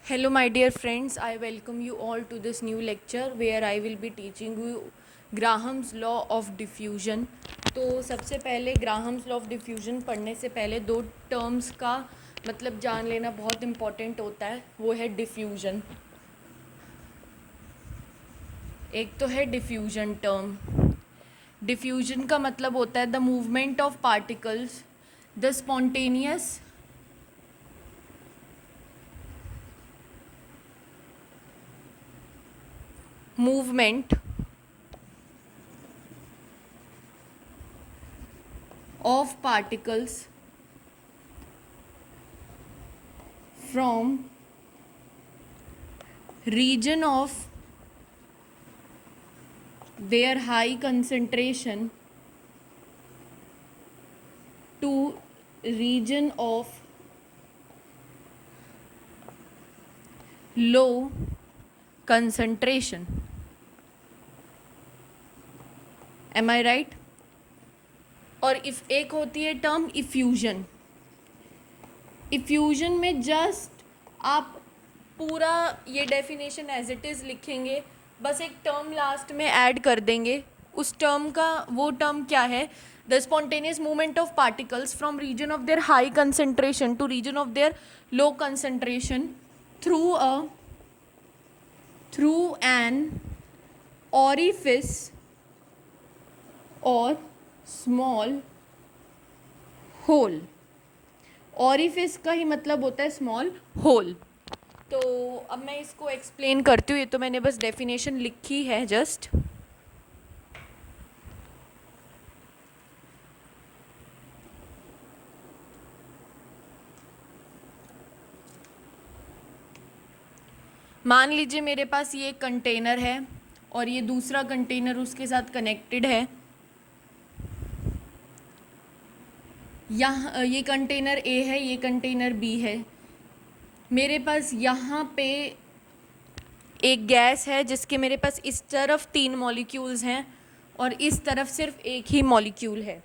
Hello, my dear friends. I welcome you all to this new lecture where I will be teaching you Graham's law of diffusion. तो सबसे पहले Graham's law of diffusion पढ़ने से पहले दो terms का मतलब जान लेना बहुत इम्पॉर्टेंट होता है. वो है डिफ्यूजन. एक तो है डिफ्यूजन टर्म. डिफ्यूजन का मतलब होता है the movement of particles, the spontaneous movement of particles from region of their high concentration to region of low concentration. Am I right? और इफ एक होती है टर्म इफ्यूजन. इफ्यूजन में जस्ट आप पूरा ये डेफिनेशन एज इट इज़ लिखेंगे, बस एक टर्म लास्ट में ऐड कर देंगे. उस टर्म का वो टर्म क्या है? The spontaneous movement of particles from region of their high concentration to region of their low concentration through an orifice or small hole. orifice का ही मतलब होता है small hole. तो अब मैं इसको एक्सप्लेन करती हूँ. ये तो मैंने बस डेफिनेशन लिखी है जस्ट. मान लीजिए मेरे पास ये एक कंटेनर है और ये दूसरा कंटेनर उसके साथ कनेक्टेड है. यहाँ ये कंटेनर ए है, ये कंटेनर बी है. मेरे पास यहाँ पे एक गैस है जिसके मेरे पास इस तरफ 3 मॉलिक्यूल्स हैं और इस तरफ सिर्फ एक ही मॉलिक्यूल है.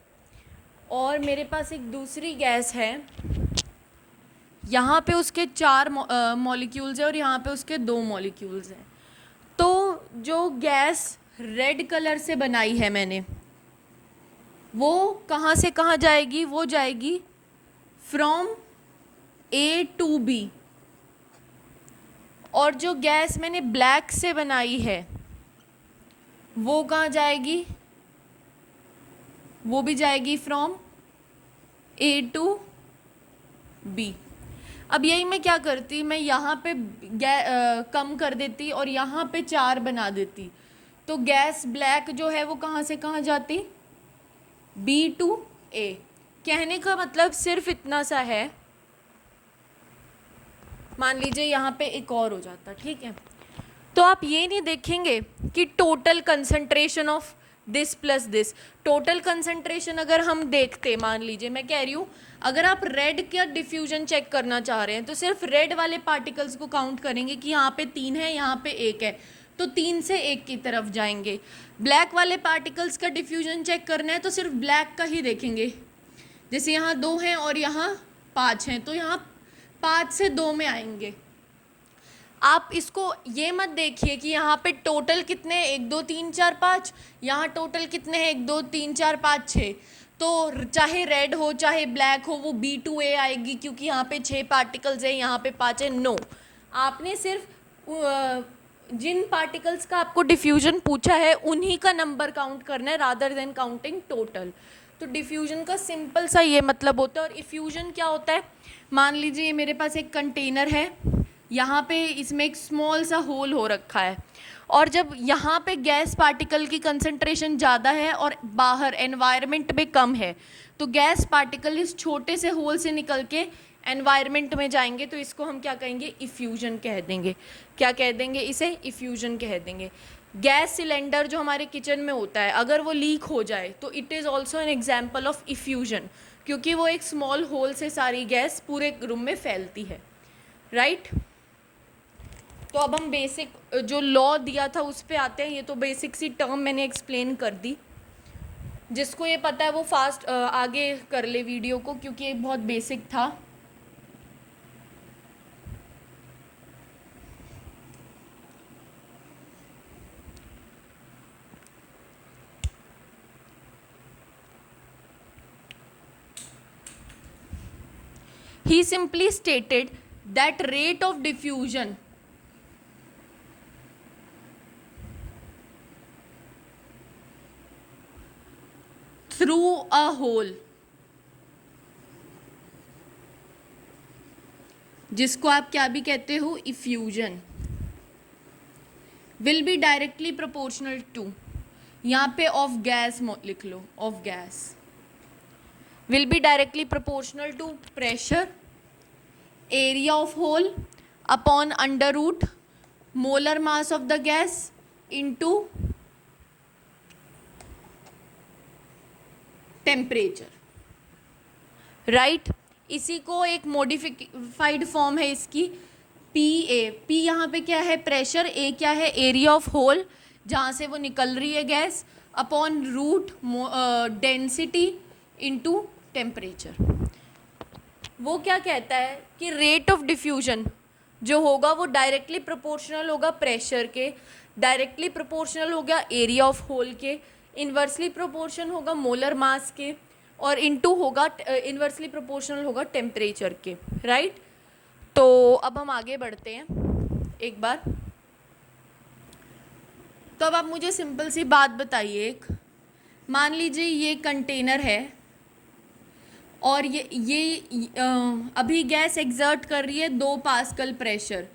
और मेरे पास एक दूसरी गैस है, यहाँ पे उसके 4 मॉलिक्यूल्स हैं और यहाँ पे उसके 2 मॉलिक्यूल्स हैं. तो जो गैस रेड कलर से बनाई है मैंने, वो कहाँ से कहाँ जाएगी? वो जाएगी फ्रॉम ए टू बी. और जो गैस मैंने ब्लैक से बनाई है वो कहाँ जाएगी? वो भी जाएगी फ्रॉम ए टू बी. अब यही मैं क्या करती, मैं यहाँ पे कम कर देती और यहाँ पे 4 बना देती. तो गैस ब्लैक जो है वो कहाँ से कहाँ जाती? बी टू ए. कहने का मतलब सिर्फ इतना सा है. मान लीजिए यहाँ पे एक और हो जाता, ठीक है. तो आप ये नहीं देखेंगे कि total concentration of this plus this. Total concentration अगर हम देखते, मान लीजिए मैं कह रही हूँ, अगर आप रेड का डिफ्यूजन चेक करना चाह रहे हैं तो सिर्फ रेड वाले पार्टिकल्स को काउंट करेंगे कि यहाँ पे 3 है, यहाँ पे 1 है, तो 3 से 1 की तरफ जाएंगे. ब्लैक वाले पार्टिकल्स का डिफ्यूजन चेक करना है तो सिर्फ ब्लैक का ही देखेंगे. जैसे यहाँ 2 हैं और यहाँ 5 हैं, तो यहाँ 5 से 2 में आएंगे. आप इसको ये मत देखिए कि यहाँ पे टोटल कितने हैं, 1 2 3 4 5. यहाँ टोटल कितने हैं, 1 2 3 4 5 6. तो चाहे रेड हो चाहे ब्लैक हो, वो बी टू ए आएगी क्योंकि यहाँ पे 6 पार्टिकल्स हैं, यहाँ पे 5 है. नो, आपने सिर्फ जिन पार्टिकल्स का आपको डिफ्यूजन पूछा है उन्हीं का नंबर काउंट करना है रादर देन काउंटिंग टोटल. तो डिफ्यूजन का सिंपल सा ये मतलब होता है. और इफ्यूजन क्या होता है? मान लीजिए ये मेरे पास एक कंटेनर है, यहाँ पे इसमें एक स्मॉल सा होल हो रखा है, और जब यहाँ पे गैस पार्टिकल की कंसंट्रेशन ज़्यादा है और बाहर एनवायरनमेंट में कम है, तो गैस पार्टिकल इस छोटे से होल से निकल के एनवायरनमेंट में जाएंगे. तो इसको हम क्या कहेंगे? इफ्यूजन कह देंगे. क्या कह देंगे? इसे इफ्यूजन कह देंगे. गैस सिलेंडर जो हमारे किचन में होता है, अगर वो लीक हो जाए तो it is also an example of effusion, क्योंकि वो एक स्मॉल होल से सारी गैस पूरे रूम में फैलती है. राइट? तो अब हम बेसिक जो लॉ दिया था उस पे आते हैं. ये तो बेसिक सी टर्म मैंने एक्सप्लेन कर दी. जिसको ये पता है वो फास्ट आगे कर ले वीडियो को, क्योंकि ये बहुत बेसिक था. he simply stated that rate of diffusion through a hole, जिसको आप क्या भी कहते हो, effusion, will be directly proportional to, यहाँ पे ऑफ गैस लिख लो, of gas will be directly proportional to pressure, area of hole upon under root molar mass of the gas into temperature, right. इसी को एक मॉडिफाइड फॉर्म है इसकी, P A, P यहाँ पे क्या है, प्रेशर, ए क्या है, एरिया ऑफ होल जहाँ से वो निकल रही है gas, upon root density into temperature. वो क्या कहता है कि रेट ऑफ डिफ्यूजन जो होगा वो डायरेक्टली प्रोपोर्शनल होगा प्रेशर के, डायरेक्टली प्रोपोर्शनल होगा एरिया ऑफ होल के, इन्वर्सली प्रोपोर्शन होगा मोलर मास के, और इनटू होगा इन्वर्सली प्रोपोर्शनल होगा टेम्परेचर के, राइट। तो अब हम आगे बढ़ते हैं एक बार। तो अब आप मुझे सिंपल सी बात बताइए, एक मान लीजिए ये कंटेनर है और ये अभी गैस एक्सर्ट कर रही है 2 पास्कल प्रेशर।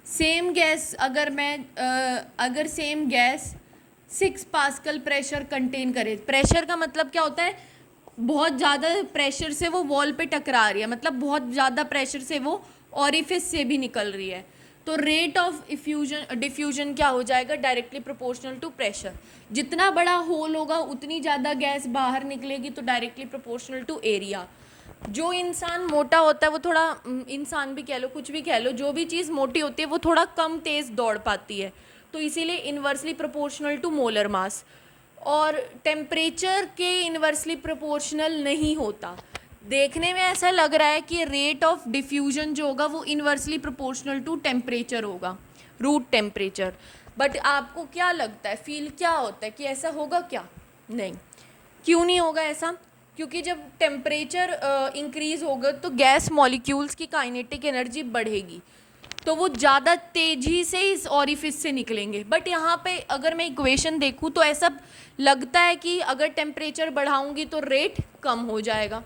सेम गैस अगर same gas 6 pascal pressure contain करे, प्रेशर का मतलब क्या होता है, बहुत ज़्यादा प्रेशर से वो वॉल पे टकरा रही है, मतलब बहुत ज़्यादा प्रेशर से वो ऑरिफिस से भी निकल रही है, तो रेट ऑफ डिफ्यूजन क्या हो जाएगा, डायरेक्टली प्रोपोर्शनल टू प्रेशर। जितना बड़ा होल होगा उतनी ज़्यादा गैस बाहर निकलेगी, तो डायरेक्टली प्रोपोर्शनल टू एरिया। जो इंसान मोटा होता है वो थोड़ा, इंसान भी कह लो, कुछ भी कह लो, जो भी चीज़ मोटी होती है वो थोड़ा कम तेज़ दौड़ पाती है, तो इसीलिए inversely proportional to molar mass. और टेम्परेचर के इन्वर्सली प्रोपोर्शनल नहीं होता। देखने में ऐसा लग रहा है कि रेट ऑफ डिफ्यूजन जो होगा वो इन्वर्सली प्रोपोर्शनल टू टेम्परेचर होगा, रूट टेम्परेचर, बट आपको क्या लगता है, फील क्या होता है कि ऐसा होगा क्या? नहीं। क्यों नहीं होगा ऐसा? क्योंकि जब टेम्परेचर इंक्रीज़ होगा तो गैस मॉलिक्यूल्स की काइनेटिक एनर्जी बढ़ेगी, तो वो ज़्यादा तेज़ी से इस ऑरिफिस से निकलेंगे। बट यहाँ पे अगर मैं इक्वेशन देखूँ तो ऐसा लगता है कि अगर टेम्परेचर बढ़ाऊँगी तो रेट कम हो जाएगा,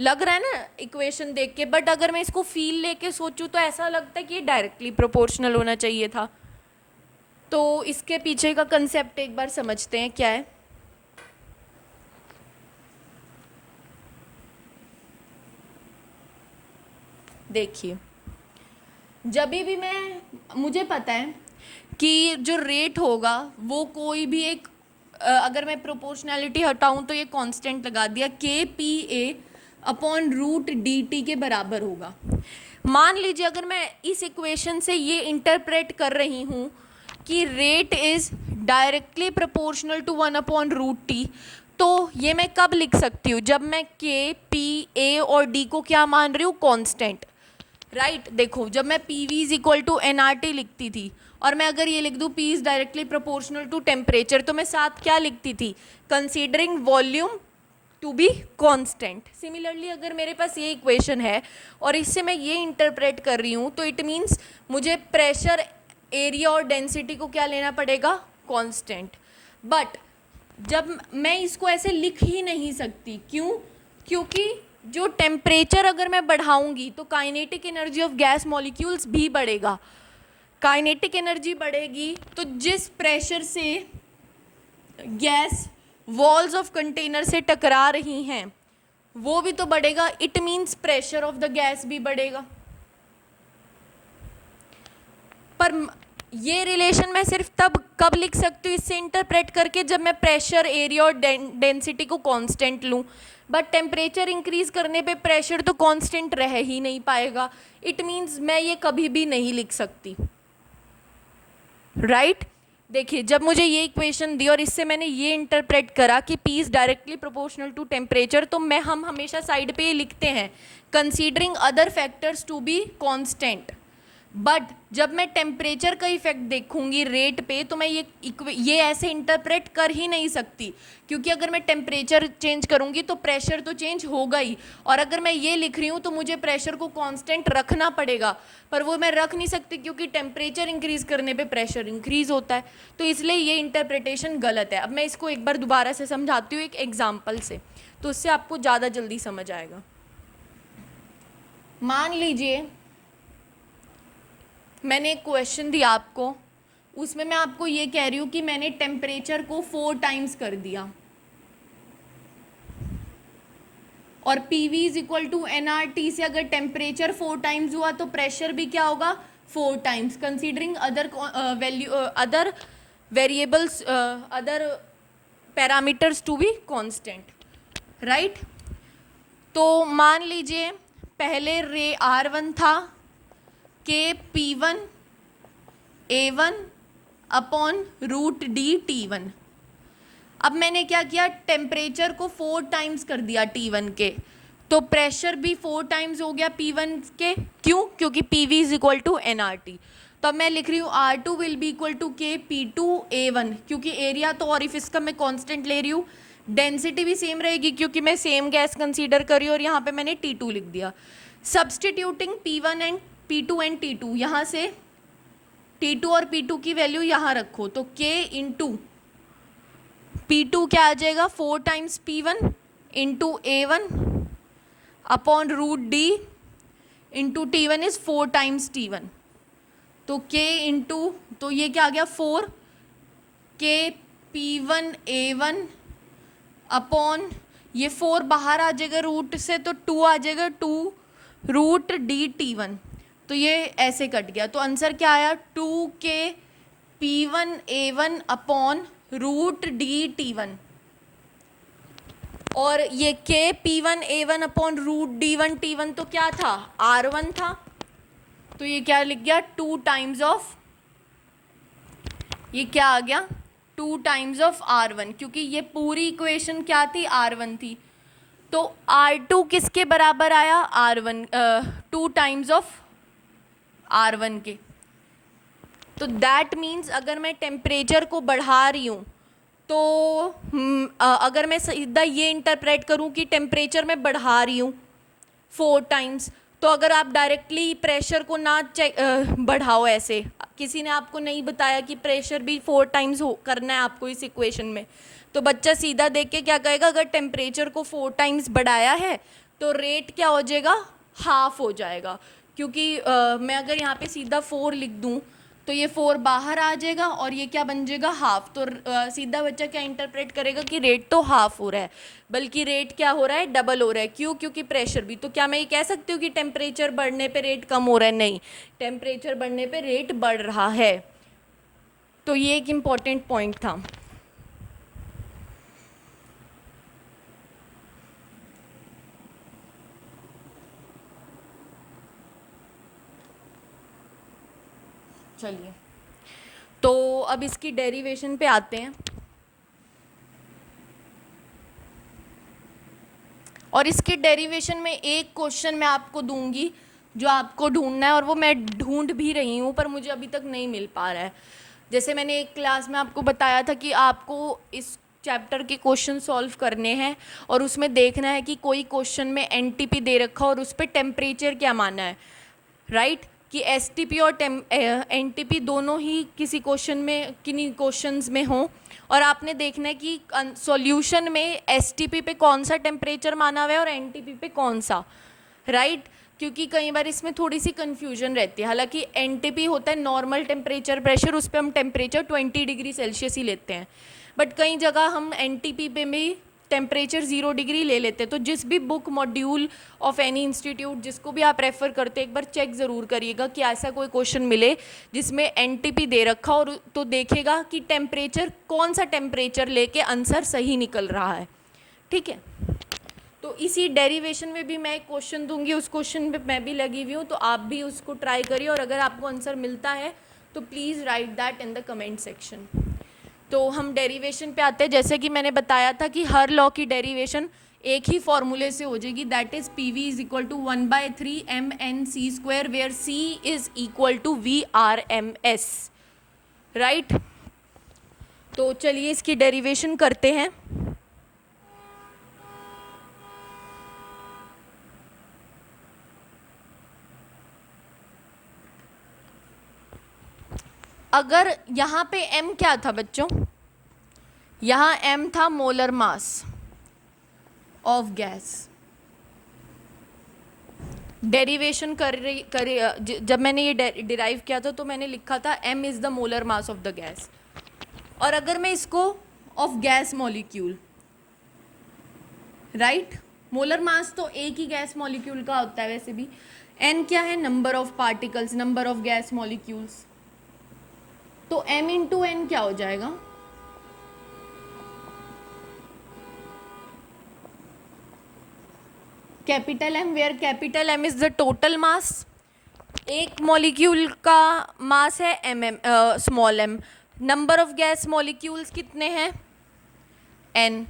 लग रहा है ना इक्वेशन देख के। बट अगर मैं इसको फील लेके सोचूं तो ऐसा लगता है कि ये डायरेक्टली प्रोपोर्शनल होना चाहिए था। तो इसके पीछे का कंसेप्ट एक बार समझते हैं क्या है। देखिए, जब भी मुझे पता है कि जो रेट होगा वो कोई भी एक, अगर मैं प्रोपोर्शनैलिटी हटाऊं तो ये कांस्टेंट लगा दिया, K P A upon root D T के बराबर होगा। मान लीजिए अगर मैं इस इक्वेशन से ये इंटरप्रेट कर रही हूँ कि rate is directly proportional to 1 upon root T, तो ये मैं कब लिख सकती हूँ, जब मैं के पी ए और डी को क्या मान रही हूँ, कांस्टेंट, राइट। देखो, जब मैं P V is equal to n R T लिखती थी और मैं अगर ये लिख दूँ P is directly proportional to temperature, तो मैं साथ क्या लिखती थी, considering volume to be constant. Similarly अगर मेरे पास ये इक्वेशन है और इससे मैं ये इंटरप्रेट कर रही हूँ, तो इट मीन्स मुझे प्रेशर, एरिया और डेंसिटी को क्या लेना पड़ेगा, कांस्टेंट। बट जब मैं इसको ऐसे लिख ही नहीं सकती, क्यों? क्योंकि जो टेम्परेचर अगर मैं बढ़ाऊंगी तो kinetic energy of gas molecules भी बढ़ेगा। काइनेटिक एनर्जी बढ़ेगी तो जिस प्रेशर से गैस वॉल्स ऑफ कंटेनर से टकरा रही हैं वो भी तो बढ़ेगा, it means pressure of the gas भी बढ़ेगा। पर ये रिलेशन मैं सिर्फ कब लिख सकती हूँ इससे इंटरप्रेट करके, जब मैं प्रेशर, एरिया और डेंसिटी को कांस्टेंट लूँ। बट टेम्परेचर इंक्रीज करने पे प्रेशर तो कांस्टेंट रह ही नहीं पाएगा, इट मीन्स मैं ये कभी भी नहीं लिख सकती, राइट। देखिए, जब मुझे ये इक्वेशन दी और इससे मैंने ये इंटरप्रेट करा कि P is directly proportional to temperature, तो हम हमेशा साइड पे ये लिखते हैं considering other factors to be constant. But जब मैं टेम्परेचर का इफेक्ट देखूंगी रेट पे तो मैं ये ऐसे इंटरप्रेट कर ही नहीं सकती, क्योंकि अगर मैं टेम्परेचर चेंज करूंगी तो प्रेशर तो चेंज होगा ही, और अगर मैं ये लिख रही हूँ तो मुझे प्रेशर को कांस्टेंट रखना पड़ेगा, पर वो मैं रख नहीं सकती क्योंकि टेम्परेचर इंक्रीज करने पे प्रेशर इंक्रीज होता है, तो इसलिए ये इंटरप्रिटेशन गलत है। अब मैं इसको एक बार दोबारा से समझाती हूँ एक एग्जाम्पल से, तो उससे आपको ज़्यादा जल्दी समझ आएगा। मान लीजिए मैंने एक क्वेश्चन दिया आपको, उसमें मैं आपको ये कह रही हूँ कि मैंने टेम्परेचर को 4 टाइम्स कर दिया और PV is equal to nRT से अगर टेम्परेचर 4 टाइम्स हुआ तो प्रेशर भी क्या होगा 4 times, considering other variables other parameters to be constant, right. तो मान लीजिए पहले रे R1 था के P1 A1 upon root D T1। अब मैंने क्या किया, टेम्परेचर को 4 टाइम्स कर दिया T1 के, तो प्रेशर भी 4 टाइम्स हो गया P1 के, क्यों, क्योंकि PV is equal to nRT। तो अब मैं लिख रही हूँ R2 will be equal to के P2 A1, क्योंकि एरिया तो ऑरिफिस का मैं कांस्टेंट ले रही हूँ, डेंसिटी भी सेम रहेगी क्योंकि मैं सेम गैस कंसीडर कर रही हूँ, और यहाँ पे मैंने T2 लिख दिया। Substituting P1 and P2 and T2, यहाँ से T2 और P2 की वैल्यू यहाँ रखो, तो K इंटू P2 क्या आ जाएगा 4 times P1 into A1 upon root D into T1 is 4 times T1, तो K इंटू, तो ये क्या आ गया 4 K P1 A1 अपॉन ये 4 बाहर आ जाएगा रूट से तो 2 आ जाएगा 2 रूट D T1, तो ये ऐसे कट गया, तो आंसर क्या आया 2K P1 A1 upon root D T1, और ये K P1 A1 upon root D1 T1 तो क्या था R1 था, तो ये क्या लिख गया 2 टाइम्स ऑफ, ये क्या आ गया 2 टाइम्स ऑफ R1, क्योंकि ये पूरी इक्वेशन क्या थी R1 थी, तो R2 किसके बराबर आया R1 2 टाइम्स ऑफ R1 के। तो दैट मीन्स अगर मैं टेम्परेचर को बढ़ा रही हूँ तो अगर मैं सीधा ये इंटरप्रेट करूँ कि टेम्परेचर मैं बढ़ा रही हूँ 4 टाइम्स, तो अगर आप डायरेक्टली प्रेशर को ना बढ़ाओ, ऐसे किसी ने आपको नहीं बताया कि प्रेशर भी 4 टाइम्स करना है आपको इस इक्वेशन में, तो बच्चा सीधा देख के क्या कहेगा, अगर टेम्परेचर को 4 टाइम्स बढ़ाया है तो रेट क्या हो जाएगा हाफ हो जाएगा, क्योंकि मैं अगर यहाँ पे सीधा 4 लिख दूँ तो ये 4 बाहर आ जाएगा और ये क्या बन जाएगा हाफ, तो सीधा बच्चा क्या इंटरप्रेट करेगा कि रेट तो हाफ हो रहा है, बल्कि रेट क्या हो रहा है डबल हो रहा है, क्यों, क्योंकि प्रेशर भी। तो क्या मैं ये कह सकती हूँ कि टेम्परेचर बढ़ने पे रेट कम हो रहा है, नहीं, टेम्परेचर बढ़ने पे रेट बढ़ रहा है। तो ये एक इम्पॉर्टेंट पॉइंट था। चलिए, तो अब इसकी डेरिवेशन पे आते हैं, और इसके डेरिवेशन में एक क्वेश्चन मैं आपको दूंगी जो आपको ढूंढना है, और वो मैं ढूंढ भी रही हूँ पर मुझे अभी तक नहीं मिल पा रहा है। जैसे मैंने एक क्लास में आपको बताया था कि आपको इस चैप्टर के क्वेश्चन सॉल्व करने हैं और उसमें देखना है कि कोई क्वेश्चन में एनटीपी दे रखा और उस पर टेम्परेचर क्या माना है, राइट, कि एसटीपी और एनटीपी दोनों ही किसी क्वेश्चन में किन्हीं क्वेश्चंस में हों, और आपने देखना है कि सॉल्यूशन में एसटीपी पे कौन सा टेम्परेचर माना हुआ है और एनटीपी पे कौन सा, राइट, क्योंकि कई बार इसमें थोड़ी सी कन्फ्यूजन रहती है। हालांकि एनटीपी होता है नॉर्मल टेम्परेचर प्रेशर, उस पर हम टेम्परेचर 20 डिग्री सेल्सियस ही लेते हैं, बट कई जगह हम एनटीपी पे भी टेम्परेचर 0 डिग्री ले लेते हैं। तो जिस भी book module of any institute जिसको भी आप रेफ़र करते हैं, एक बार चेक ज़रूर करिएगा कि ऐसा कोई क्वेश्चन मिले जिसमें एनटीपी दे रखा और तो देखेगा कि टेम्परेचर कौन सा टेम्परेचर लेके आंसर सही निकल रहा है, ठीक है। तो इसी डेरिवेशन में भी मैं एक क्वेश्चन दूंगी, उस क्वेश्चन पे मैं भी लगी हुई हूँ, तो आप भी उसको ट्राई करिए, और अगर आपको आंसर मिलता है तो please write that in the comment section. तो हम डेरिवेशन पे आते हैं। जैसे कि मैंने बताया था कि हर लॉ की डेरिवेशन एक ही फॉर्मूले से हो जाएगी, that is P V is equal to 1/3 mn c², where c is equal to VRMS, right. तो चलिए इसकी डेरिवेशन करते हैं। अगर यहाँ पे m क्या था बच्चों, यहाँ m था molar mass of gas. Derivation जब मैंने ये डिराइव किया था तो मैंने लिखा था m is the molar mass of the gas. और अगर मैं इसको of gas molecule, right, molar mass तो एक ही गैस मॉलिक्यूल का होता है वैसे भी, n क्या है, number of particles, number of gas molecules, तो m इंटू n क्या हो जाएगा, capital M, where capital M is the total mass. एक मॉलिक्यूल का मास है small m, number of gas molecules कितने हैं, n।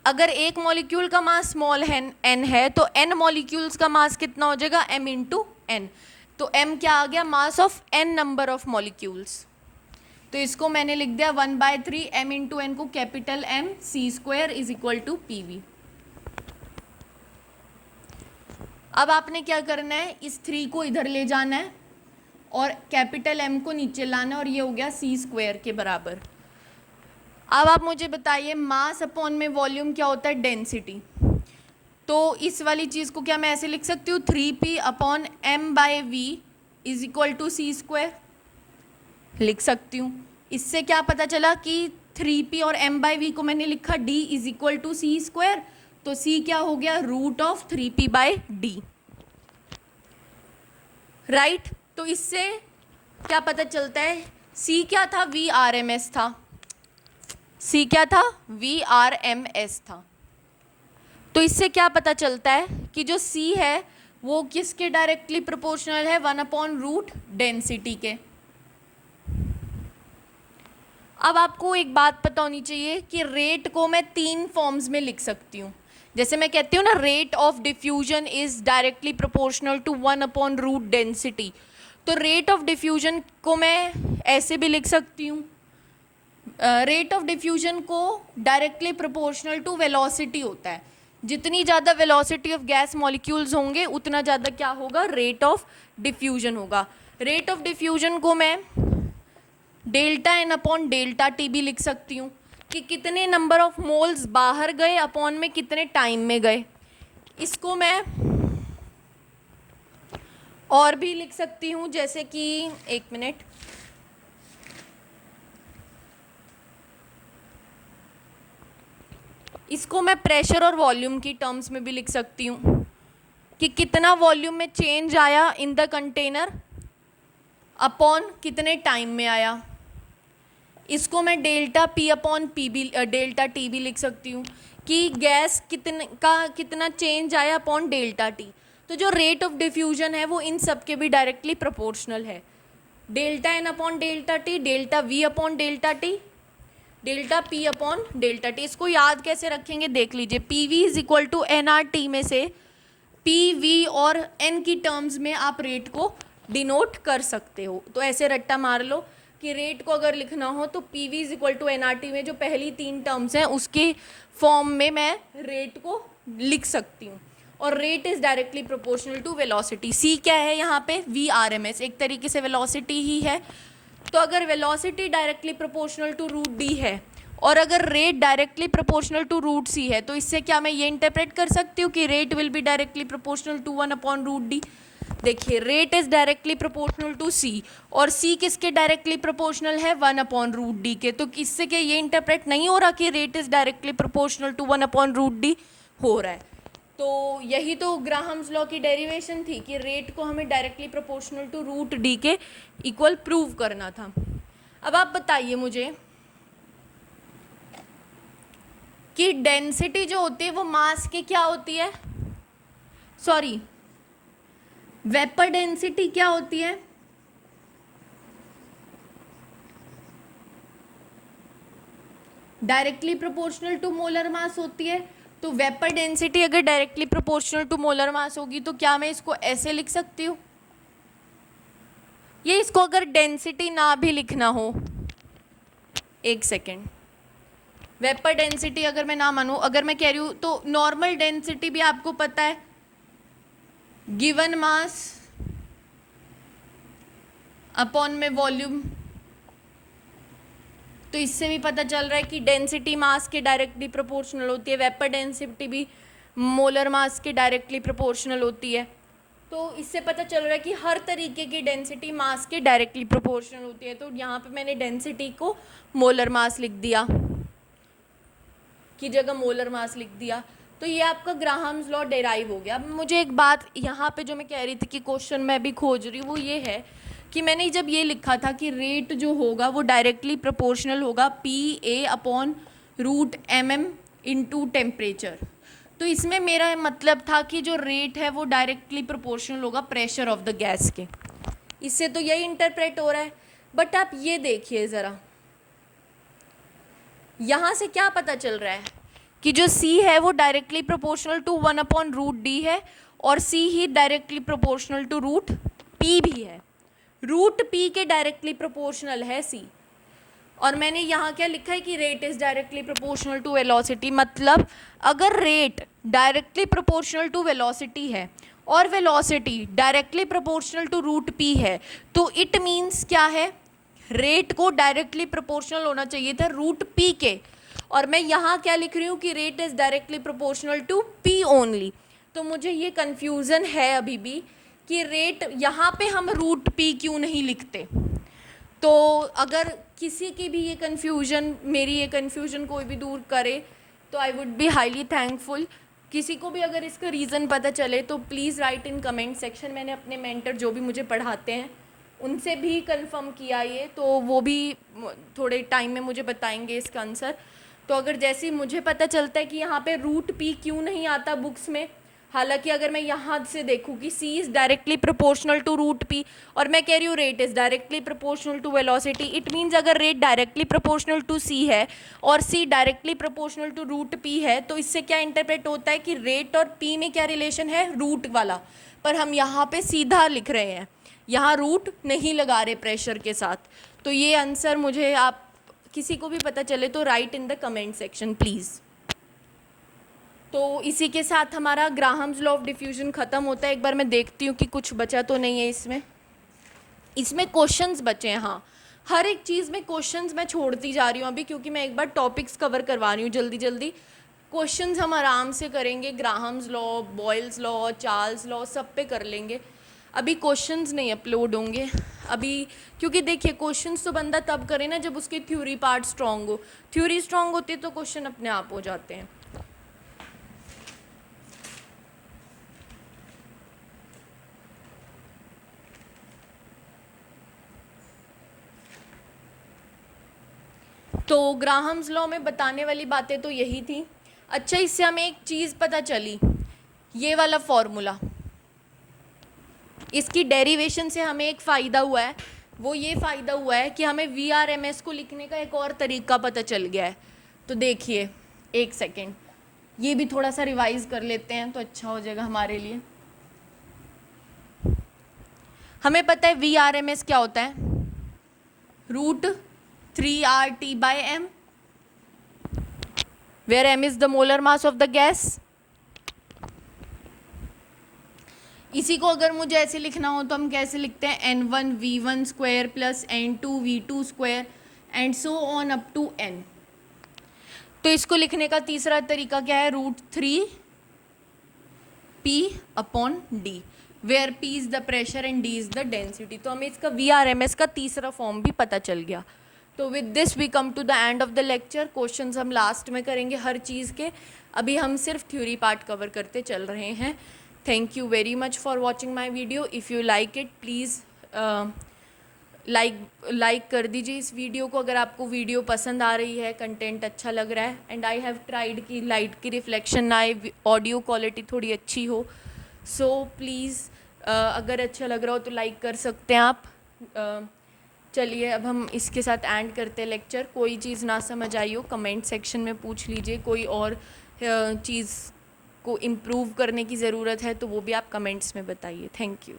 अगर एक मॉलिक्यूल का मास स्मॉल n है तो n मॉलिक्यूल्स का मास कितना हो जाएगा, m इंटू n। तो m क्या आ गया, mass of n number of molecules. तो इसको मैंने लिख दिया 1/3 m इंटू n को capital M c² is equal to PV। अब आपने क्या करना है, इस 3 को इधर ले जाना है और कैपिटल M को नीचे लाना है, और ये हो गया c² के बराबर। अब आप मुझे बताइए मास अपॉन में वॉल्यूम क्या होता है, डेंसिटी। तो इस वाली चीज़ को क्या मैं ऐसे लिख सकती हूँ, 3p upon m/v is equal to c², लिख सकती हूँ। इससे क्या पता चला कि 3p और m/v को मैंने लिखा d is equal to c², तो c क्या हो गया, रूट ऑफ 3p/d, राइट। तो इससे क्या पता चलता है, c क्या था, VRMS था, c क्या था, VRMS था। तो इससे क्या पता चलता है कि जो c है वो किसके डायरेक्टली प्रोपोर्शनल है, 1/रूट डेंसिटी के। अब आपको एक बात पता होनी चाहिए कि रेट को मैं 3 फॉर्म्स में लिख सकती हूँ। जैसे मैं कहती हूँ ना, rate of diffusion is directly proportional to 1/रूट डेंसिटी, तो रेट ऑफ डिफ्यूजन को मैं ऐसे भी लिख सकती हूँ, रेट ऑफ डिफ्यूजन को डायरेक्टली प्रोपोर्शनल टू वेलोसिटी होता है। जितनी ज़्यादा वेलोसिटी ऑफ गैस मॉलिक्यूल्स होंगे उतना ज़्यादा क्या होगा, रेट ऑफ डिफ्यूजन होगा। रेट ऑफ डिफ्यूजन को मैं delta n upon delta T भी लिख सकती हूँ कि कितने नंबर ऑफ मोल्स बाहर गए अपॉन में कितने टाइम में गए। इसको मैं और भी लिख सकती हूँ, जैसे कि एक मिनट, इसको मैं प्रेशर और वॉल्यूम की टर्म्स में भी लिख सकती हूँ कि कितना वॉल्यूम में चेंज आया इन द कंटेनर अपॉन कितने टाइम में आया। इसको मैं डेल्टा P अपॉन P भी, डेल्टा T भी लिख सकती हूँ कि गैस कितना चेंज आया अपॉन डेल्टा T। तो जो रेट ऑफ डिफ्यूजन है वो इन सब के भी डायरेक्टली प्रोपोर्शनल है, delta n upon delta T, delta V upon delta T, delta P upon delta T। इसको याद कैसे रखेंगे देख लीजिए, PV is equal to nRT में से PV और n की टर्म्स में आप रेट को डिनोट कर सकते हो। तो ऐसे रट्टा मार लो कि रेट को अगर लिखना हो तो PV is equal to nRT में जो पहली 3 टर्म्स हैं उसके फॉर्म में मैं रेट को लिख सकती हूँ, और rate is directly proportional to velocity. C क्या है यहाँ पे, VRMS, एक तरीके से वेलोसिटी ही है। तो अगर velocity directly proportional to root D है और अगर rate directly proportional to root C है, तो इससे क्या मैं ये इंटरप्रेट कर सकती हूँ कि rate will be directly proportional to 1/रूट डी। देखिए rate is directly proportional to C, और सी किसके डायरेक्टली प्रोपोर्शनल है, 1/रूट डी के। तो इससे क्या ये इंटरप्रेट नहीं हो रहा कि rate is directly proportional to 1/रूट डी हो रहा है। तो यही तो ग्राहम्स लॉ की डेरिवेशन थी कि रेट को हमें directly proportional to root D के इक्वल प्रूव करना था। अब आप बताइए मुझे कि डेंसिटी जो होती है वो मास की क्या होती है, सॉरी वेपर डेंसिटी क्या होती है, directly proportional to molar mass होती है। तो वेपर डेंसिटी अगर directly proportional to molar mass होगी तो क्या मैं इसको ऐसे लिख सकती हूँ? ये इसको अगर डेंसिटी ना भी लिखना हो, एक सेकेंड, वेपर डेंसिटी अगर मैं ना मानूँ, अगर मैं कह रही हूँ तो नॉर्मल डेंसिटी भी आपको पता है, गिवन मास अपॉन में वॉल्यूम, तो इससे भी पता चल रहा है कि डेंसिटी मास के डायरेक्टली प्रोपोर्शनल होती है, वेपर डेंसिटी भी मोलर मास के डायरेक्टली प्रोपोर्शनल होती है। तो इससे पता चल रहा है कि हर तरीके की डेंसिटी मास के डायरेक्टली प्रोपोर्शनल होती है। तो यहाँ पे मैंने डेंसिटी को मोलर मास लिख दिया, की जगह मोलर मास लिख दिया। तो ये आपका ग्राहम्स लॉ डेराइव हो गया। अब मुझे एक बात यहाँ पे जो मैं कह रही थी कि क्वेश्चन मैं भी खोज रही हूँ, वो ये है कि मैंने जब ये लिखा था कि रेट जो होगा वो डायरेक्टली प्रोपोर्शनल होगा PA/√mm इंटू टेम्परेचर, तो इसमें मेरा मतलब था कि जो रेट है वो डायरेक्टली प्रोपोर्शनल होगा प्रेशर ऑफ द गैस के। इससे तो यही इंटरप्रेट हो रहा है। बट आप ये देखिए ज़रा, यहाँ से क्या पता चल रहा है कि जो C है वो डायरेक्टली प्रोपोर्शनल टू 1/√D है, और C ही डायरेक्टली प्रोपोर्शनल टू √P भी है। √P के डायरेक्टली प्रोपोर्शनल है C। और मैंने यहाँ क्या लिखा है कि rate is directly proportional to velocity, मतलब अगर rate directly proportional to velocity है और velocity directly proportional to √P है, तो इट मीन्स क्या है, रेट को डायरेक्टली प्रोपोर्शनल होना चाहिए था √P के, और मैं यहाँ क्या लिख रही हूँ कि rate is directly proportional to P only. तो मुझे ये कन्फ्यूज़न है अभी भी कि रेट यहाँ पे हम √P क्यों नहीं लिखते। तो अगर किसी की भी ये कन्फ्यूज़न, मेरी ये कन्फ्यूज़न कोई भी दूर करे तो I would be highly thankful. किसी को भी अगर इसका रीज़न पता चले तो please write in comment section. मैंने अपने मेंटर जो भी मुझे पढ़ाते हैं उनसे भी कंफर्म किया ये, तो वो भी थोड़े टाइम में मुझे बताएंगे इसका आंसर। तो अगर जैसे मुझे पता चलता है कि यहाँ पे √P क्यों नहीं आता बुक्स में, हालांकि अगर मैं यहाँ से देखूँ कि C is directly proportional to √P और मैं कह रही हूँ rate is directly proportional to velocity, it means अगर rate directly proportional to C है और C directly proportional to √P है, तो इससे क्या इंटरप्रेट होता है कि रेट और P में क्या रिलेशन है, रूट वाला। पर हम यहाँ पे सीधा लिख रहे हैं, यहाँ रूट नहीं लगा रहे प्रेशर के साथ। तो ये आंसर मुझे, आप किसी को भी पता चले तो right in the comment section please. तो इसी के साथ हमारा ग्राहम्स लॉ ऑफ डिफ्यूजन ख़त्म होता है। एक बार मैं देखती हूँ कि कुछ बचा तो नहीं है इसमें क्वेश्चंस बचे हैं। हाँ, हर एक चीज़ में क्वेश्चंस मैं छोड़ती जा रही हूँ अभी, क्योंकि मैं एक बार टॉपिक्स कवर करवा रही हूँ जल्दी जल्दी। क्वेश्चंस हम आराम से करेंगे, Graham's law, Boyle's law, Charles law, सब पे कर लेंगे। अभी क्वेश्चंस नहीं अपलोड होंगे अभी, क्योंकि देखिए क्वेश्चंस तो बंदा तब करे ना जब उसकी थ्योरी पार्ट स्ट्रॉन्ग हो। थ्योरी स्ट्रॉन्ग होती है तो क्वेश्चन अपने आप हो जाते हैं। तो ग्राहम्स लॉ में बताने वाली बातें तो यही थी। अच्छा, इससे हमें एक चीज़ पता चली, ये वाला फॉर्मूला, इसकी डेरिवेशन से हमें एक फ़ायदा हुआ है। वो ये फ़ायदा हुआ है कि हमें VRMS को लिखने का एक और तरीका पता चल गया है। तो देखिए, एक सेकेंड, ये भी थोड़ा सा रिवाइज कर लेते हैं तो अच्छा हो जाएगा हमारे लिए। हमें पता है VRMS क्या होता है, √3RT/m, where m is the molar mass of the gas। इसी को अगर मुझे ऐसे लिखना हो तो हम कैसे लिखते हैं, N1V1² plus N2V2² and so on up to n। तो इसको लिखने का तीसरा तरीका क्या है, √3P/D, where P is the pressure and D is the density. तो हमें इसका VRMS का तीसरा फॉर्म भी पता चल गया। तो with this we come to the end of the lecture. Questions हम लास्ट में करेंगे हर चीज़ के, अभी हम सिर्फ थ्योरी पार्ट कवर करते चल रहे हैं। Thank you very much for watching my video. If you like it please like कर दीजिए इस वीडियो को अगर आपको वीडियो पसंद आ रही है, कंटेंट अच्छा लग रहा है। एंड आई हैव ट्राइड कि लाइट की रिफ्लेक्शन ना आए, ऑडियो क्वालिटी थोड़ी अच्छी हो। सो प्लीज़ अगर अच्छा लग रहा हो तो लाइक कर सकते हैं आप। चलिए अब हम इसके साथ एंड करते हैं लेक्चर। कोई चीज़ ना समझ आई हो कमेंट सेक्शन में पूछ लीजिए, कोई और चीज़ को इम्प्रूव करने की ज़रूरत है तो वो भी आप कमेंट्स में बताइए। Thank you.